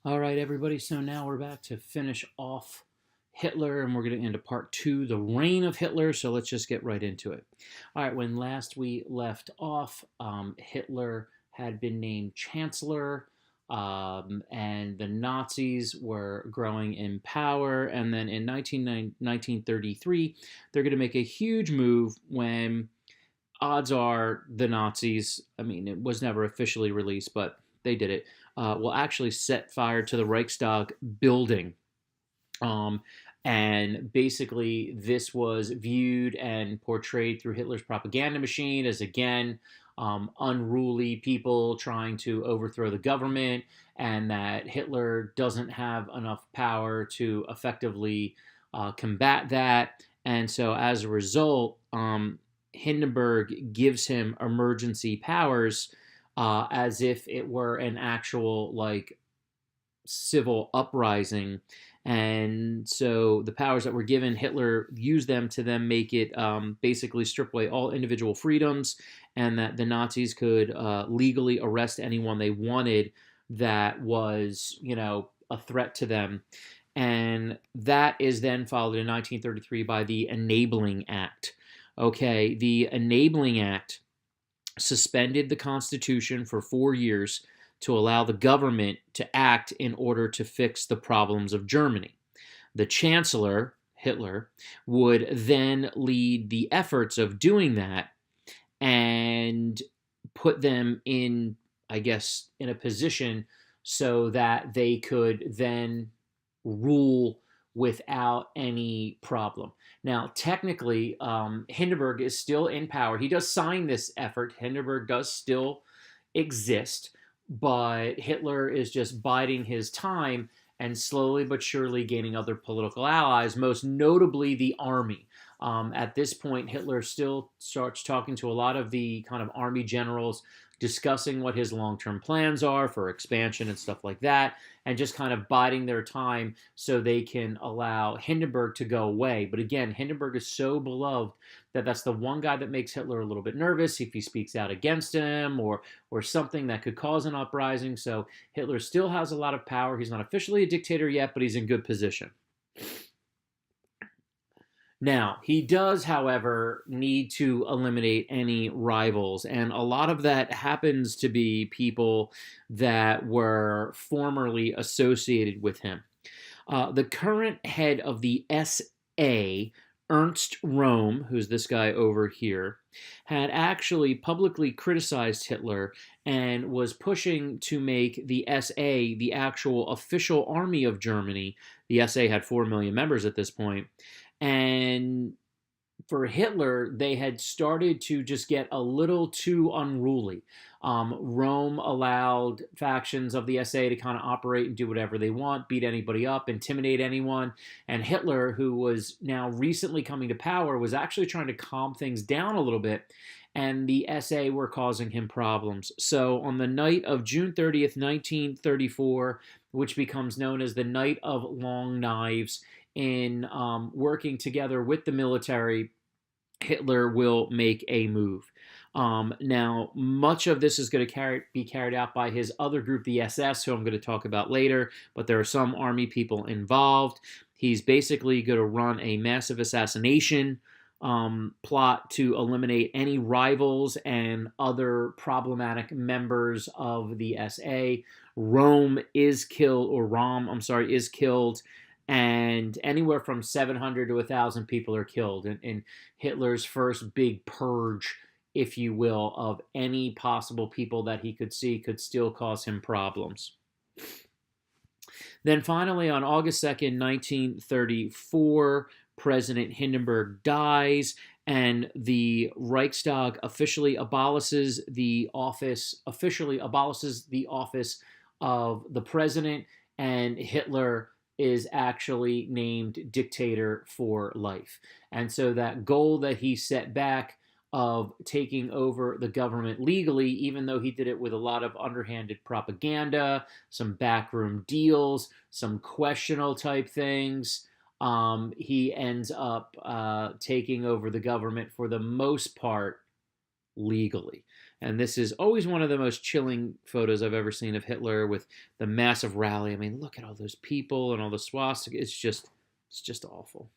All right, everybody. So now we're back to finish off Hitler, and we're going to into part two, the reign of Hitler. So let's just get right into it. All right, when last we left off, Hitler had been named Chancellor, and the Nazis were growing in power. And then in 1933, they're going to make a huge move when odds are the Nazis, I mean, it was never officially released, but they did it, will actually set fire to the Reichstag building. Um, and basically, this was viewed and portrayed through Hitler's propaganda machine as, again, unruly people trying to overthrow the government, and that Hitler doesn't have enough power to effectively combat that. And so, as a result, Hindenburg gives him emergency powers, as if it were an actual, like, civil uprising. And so the powers that were given, Hitler used them to then make it, basically strip away all individual freedoms, and that the Nazis could legally arrest anyone they wanted that was, a threat to them. And that is then followed in 1933 by the Enabling Act. Okay, the Enabling Act suspended the Constitution for 4 years to allow the government to act in order to fix the problems of Germany. The Chancellor, Hitler, would then lead the efforts of doing that and put them in, I guess, in a position so that they could then rule without any problem. Now, technically, Hindenburg is still in power. He does sign this effort. Hindenburg does still exist, but Hitler is just biding his time and slowly but surely gaining other political allies, most notably the army. At this point, Hitler still starts talking to a lot of the kind of army generals, discussing what his long-term plans are for expansion and stuff like that, and just kind of biding their time so they can allow Hindenburg to go away. But again, Hindenburg is so beloved that that's the one guy that makes Hitler a little bit nervous if he speaks out against him or something that could cause an uprising. So Hitler still has a lot of power. He's not officially a dictator yet, but he's in good position. Now, he does, however, need to eliminate any rivals, and a lot of that happens to be people that were formerly associated with him. The current head of the SA, Ernst Röhm, who's this guy over here, had actually publicly criticized Hitler and was pushing to make the SA the actual official army of Germany. The SA had 4 million members at this point. And for Hitler, they had started to just get a little too unruly. Rome allowed factions of the SA to kind of operate and do whatever they want, beat anybody up, intimidate anyone. And Hitler, who was now recently coming to power, was actually trying to calm things down a little bit. And the SA were causing him problems. So on the night of June 30th, 1934, which becomes known as the Night of Long Knives, in working together with the military, Hitler will make a move. Now, much of this is going to be carried out by his other group, the SS, who I'm going to talk about later, but there are some army people involved. He's basically going to run a massive assassination plot to eliminate any rivals and other problematic members of the SA. Rome is killed, or Rom, I'm sorry, is killed, and anywhere from 700 to 1,000 people are killed in Hitler's first big purge, if you will, of any possible people that he could see could still cause him problems. Then finally, on August 2nd, 1934, President Hindenburg dies, and the Reichstag officially abolishes the office of the president, and Hitler is actually named dictator for life. And so that goal that he set back of taking over the government legally, even though he did it with a lot of underhanded propaganda, some backroom deals, some questionable type things, he ends up taking over the government for the most part legally. And this is always one of the most chilling photos I've ever seen of Hitler with the massive rally. I mean, look at all those people and all the swastikas. It's just awful.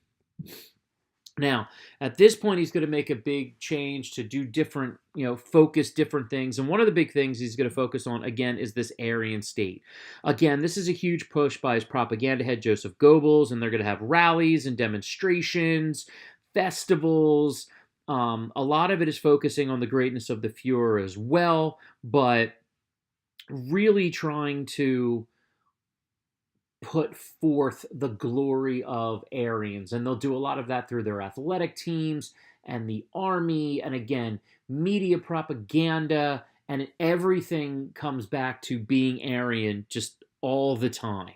Now, at this point, he's going to make a big change to do different, focus different things. And one of the big things he's going to focus on, again, is this Aryan state. Again, this is a huge push by his propaganda head, Joseph Goebbels, and they're going to have rallies and demonstrations, festivals. A lot of it is focusing on the greatness of the Fuhrer as well, but really trying to put forth the glory of Aryans. And they'll do a lot of that through their athletic teams and the army. And again, media propaganda, and everything comes back to being Aryan just all the time.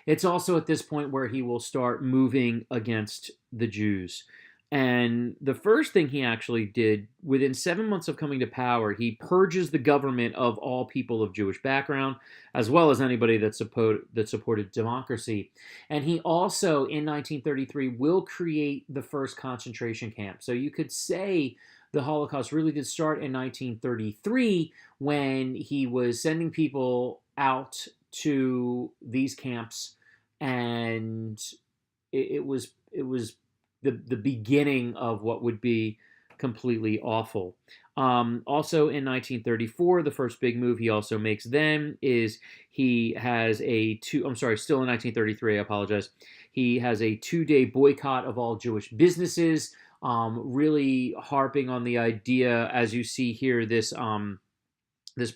It's also at this point where he will start moving against the Jews. And the first thing he actually did, within 7 months of coming to power, he purges the government of all people of Jewish background, as well as anybody that supported democracy. And he also, in 1933, will create the first concentration camp. So you could say the Holocaust really did start in 1933 when he was sending people out to these camps, and it was the beginning of what would be completely awful. Also in 1934, the first big move he also makes then is he has still in 1933, I apologize. He has a 2-day boycott of all Jewish businesses, really harping on the idea, as you see here, this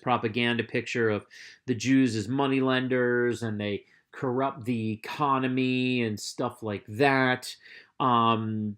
propaganda picture of the Jews as moneylenders, and they corrupt the economy and stuff like that. And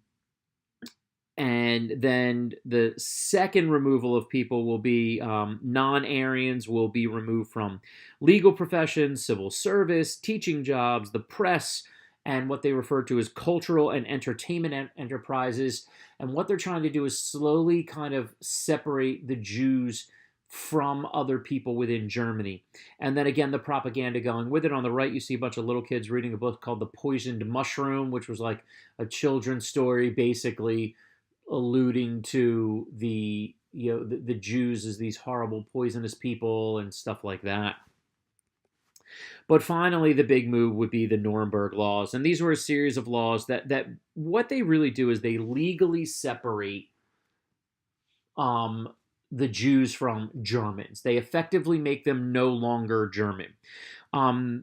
then the second removal of people will be non-Aryans will be removed from legal professions, civil service, teaching jobs, the press, and what they refer to as cultural and entertainment enterprises. And what they're trying to do is slowly kind of separate the Jews from other people within Germany. And then again, the propaganda going with it. On the right, you see a bunch of little kids reading a book called The Poisoned Mushroom, which was like a children's story, basically alluding to the Jews as these horrible, poisonous people and stuff like that. But finally, the big move would be the Nuremberg laws. And these were a series of laws that what they really do is they legally separate the Jews from Germans. They effectively make them no longer German.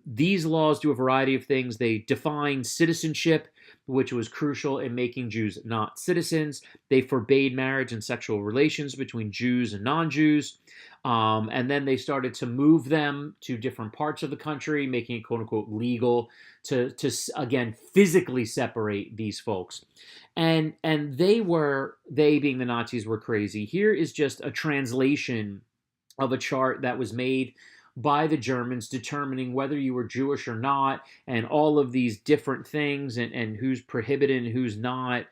These laws do a variety of things. They define citizenship, which was crucial in making Jews not citizens. They forbade marriage and sexual relations between Jews and non-Jews. And then they started to move them to different parts of the country, making it quote-unquote legal to again, physically separate these folks. And they being the Nazis, were crazy. Here is just a translation of a chart that was made by the Germans determining whether you were Jewish or not, and all of these different things, and who's prohibited and who's not.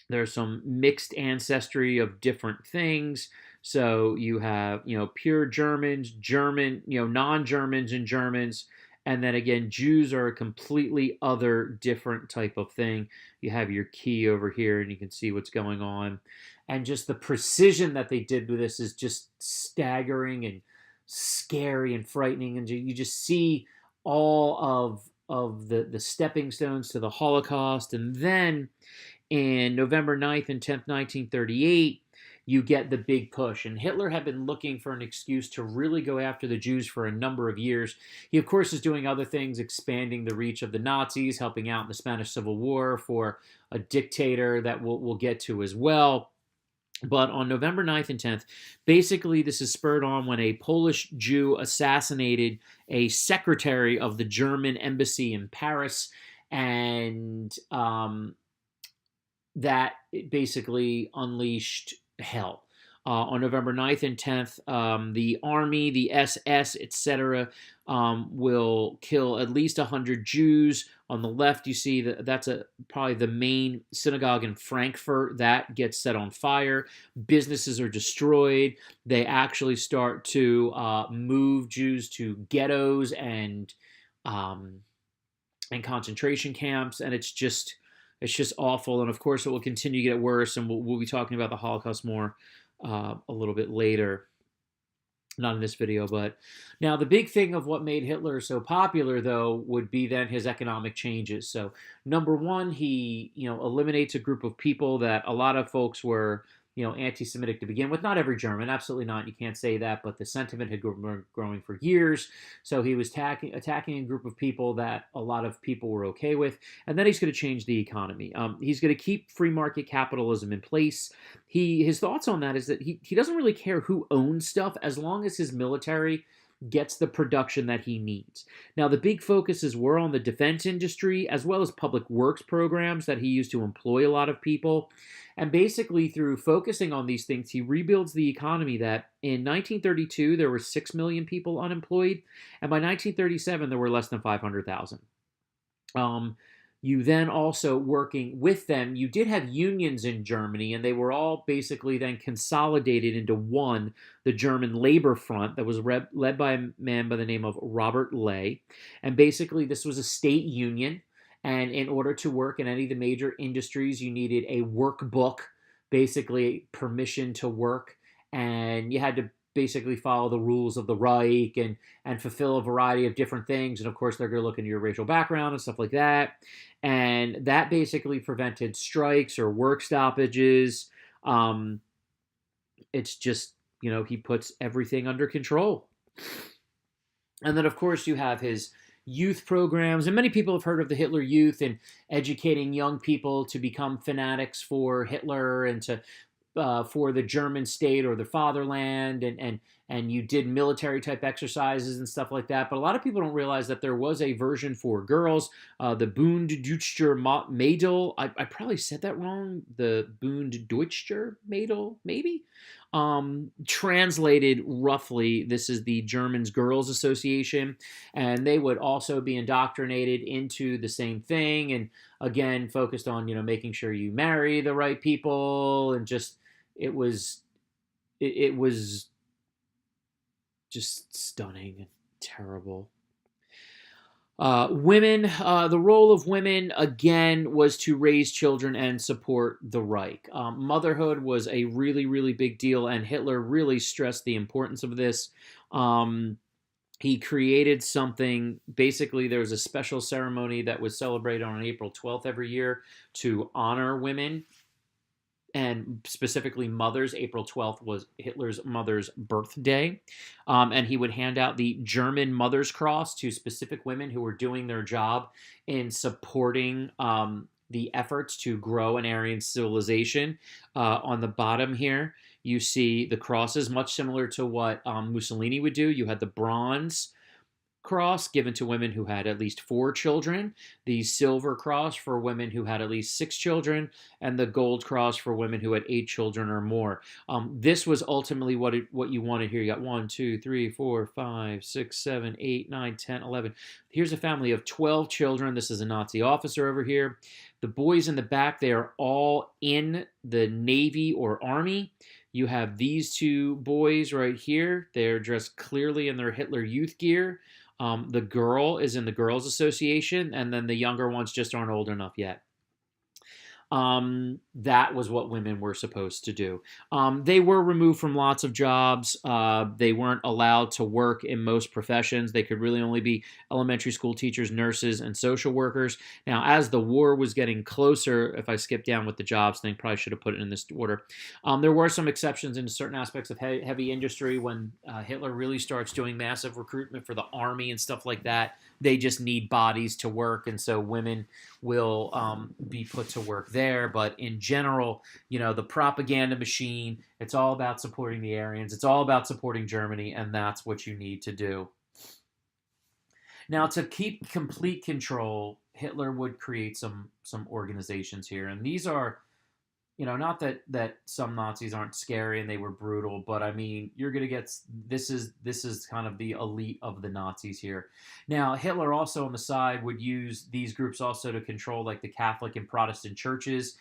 There's some mixed ancestry of different things. So you have, pure Germans, non-Germans and Germans. And then again, Jews are a completely other different type of thing. You have your key over here and you can see what's going on. And just the precision that they did with this is just staggering and scary and frightening. And you just see all of the stepping stones to the Holocaust. And then in November 9th and 10th, 1938, you get the big push. And Hitler had been looking for an excuse to really go after the Jews for a number of years. He, of course, is doing other things, expanding the reach of the Nazis, helping out in the Spanish Civil War for a dictator that we'll get to as well. But on November 9th and 10th, basically this is spurred on when a Polish Jew assassinated a secretary of the German embassy in Paris, and that basically unleashed hell. On November 9th and 10th, the army, the SS, etc., will kill at least 100 Jews. On the left, you see that's probably the main synagogue in Frankfurt that gets set on fire. Businesses are destroyed. They actually start to move Jews to ghettos and concentration camps, and it's It's just awful, and of course it will continue to get worse, and we'll be talking about the Holocaust more a little bit later. Not in this video, but now the big thing of what made Hitler so popular, though, would be then his economic changes. So, number one, he eliminates a group of people that a lot of folks were anti-Semitic to begin with. Not every German, absolutely not. You can't say that, but the sentiment had been growing for years. So he was attacking a group of people that a lot of people were okay with, and then he's going to change the economy. He's going to keep free market capitalism in place. His thoughts on that is that he doesn't really care who owns stuff as long as his military gets the production that he needs. Now, the big focuses were on the defense industry as well as public works programs that he used to employ a lot of people. And basically, through focusing on these things, he rebuilds the economy that in 1932, there were 6 million people unemployed. And by 1937, there were less than 500,000. You then also working with them, you did have unions in Germany, and they were all basically then consolidated into one, the German Labor Front, that was led by a man by the name of Robert Ley. And basically, this was a state union. And in order to work in any of the major industries, you needed a workbook, basically permission to work. And you had to basically follow the rules of the Reich and fulfill a variety of different things. And of course, they're going to look into your racial background and stuff like that. And that basically prevented strikes or work stoppages. It's just, he puts everything under control. And then, of course, you have his youth programs, and many people have heard of the Hitler Youth and educating young people to become fanatics for Hitler and to for the German state or the fatherland, and you did military type exercises and stuff like that. But a lot of people don't realize that there was a version for girls, the Bunddeutscher Mädel. I probably said that wrong. The Bunddeutscher Mädel, maybe. Translated roughly, this is the Germans Girls Association, and they would also be indoctrinated into the same thing, and again focused on making sure you marry the right people, and just it was just stunning and terrible. Women, the role of women, again, was to raise children and support the Reich. Motherhood was a really, really big deal, and Hitler really stressed the importance of this. He created something, basically there was a special ceremony that was celebrated on April 12th every year to honor women, and specifically mothers. April 12th was Hitler's mother's birthday. And he would hand out the German Mother's Cross to specific women who were doing their job in supporting the efforts to grow an Aryan civilization. On the bottom here, you see the crosses, much similar to what Mussolini would do. You had the bronze cross given to women who had at least 4 children, the silver cross for women who had at least 6 children, and the gold cross for women who had 8 children or more. This was ultimately what you wanted here. You got 1, 2, 3, 4, 5, 6, 7, 8, 9, 10, 11. Here's a family of 12 children. This is a Nazi officer over here. The boys in the back, they are all in the Navy or Army. You have these 2 boys right here. They're dressed clearly in their Hitler Youth gear. The girl is in the Girls Association, and then the younger ones just aren't old enough yet. That was what women were supposed to do. They were removed from lots of jobs. They weren't allowed to work in most professions. They could really only be elementary school teachers, nurses, and social workers. Now, as the war was getting closer, if I skip down with the jobs thing, probably should have put it in this order. There were some exceptions in certain aspects of heavy industry when Hitler really starts doing massive recruitment for the army and stuff like that. They just need bodies to work, and so women will be put to work there. But in general, the propaganda machine, it's all about supporting the Aryans. It's all about supporting Germany, and that's what you need to do. Now, to keep complete control, Hitler would create some organizations here, and these are, not that some Nazis aren't scary and they were brutal, but I mean, you're going to get, this is kind of the elite of the Nazis here. Now, Hitler also on the side would use these groups also to control like the Catholic and Protestant churches.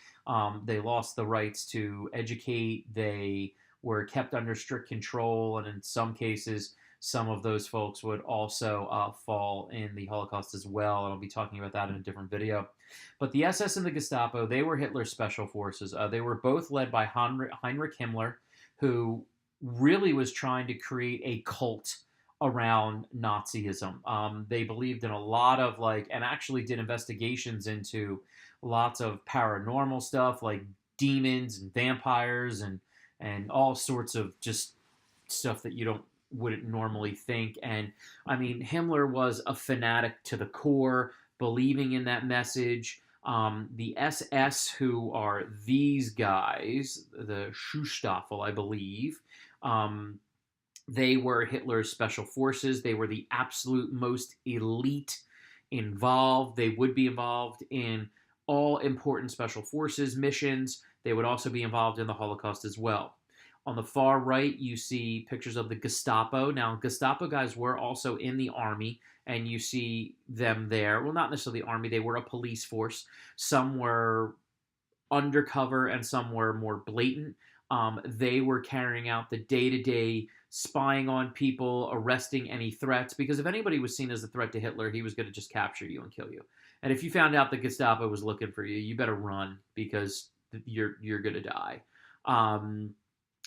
They lost the rights to educate. They were kept under strict control, and in some cases, some of those folks would also fall in the Holocaust as well. And I'll be talking about that in a different video. But the SS and the Gestapo, they were Hitler's special forces. They were both led by Heinrich Himmler, who really was trying to create a cult around Nazism. They believed in a lot of and actually did investigations into lots of paranormal stuff like demons and vampires and all sorts of just stuff that you wouldn't normally think. And I mean, Himmler was a fanatic to the core, believing in that message. The SS, who are these guys, the Schuhstaffel, I believe, they were Hitler's special forces. They were the absolute most elite involved. They would be involved in all important special forces missions. They would also be involved in the Holocaust as well. On the far right, you see pictures of the Gestapo. Now, Gestapo guys were also in the army, and you see them there. Well, not necessarily the army. They were a police force. Some were undercover and some were more blatant. They were carrying out the day-to-day spying on people, arresting any threats, because if anybody was seen as a threat to Hitler, he was going to just capture you and kill you. And if you found out the Gestapo was looking for you, you better run, because you're going to die.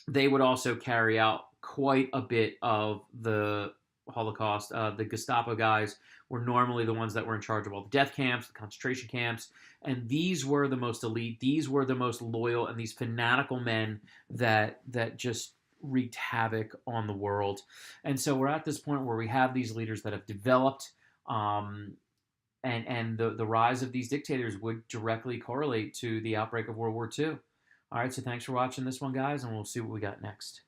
They would also carry out quite a bit of the Holocaust. The Gestapo guys were normally the ones that were in charge of all the death camps, the concentration camps, and these were the most elite. These were the most loyal, and these fanatical men that just wreaked havoc on the world. And so we're at this point where we have these leaders that have developed, and the rise of these dictators would directly correlate to the outbreak of World War II. All right, so thanks for watching this one, guys, and we'll see what we got next.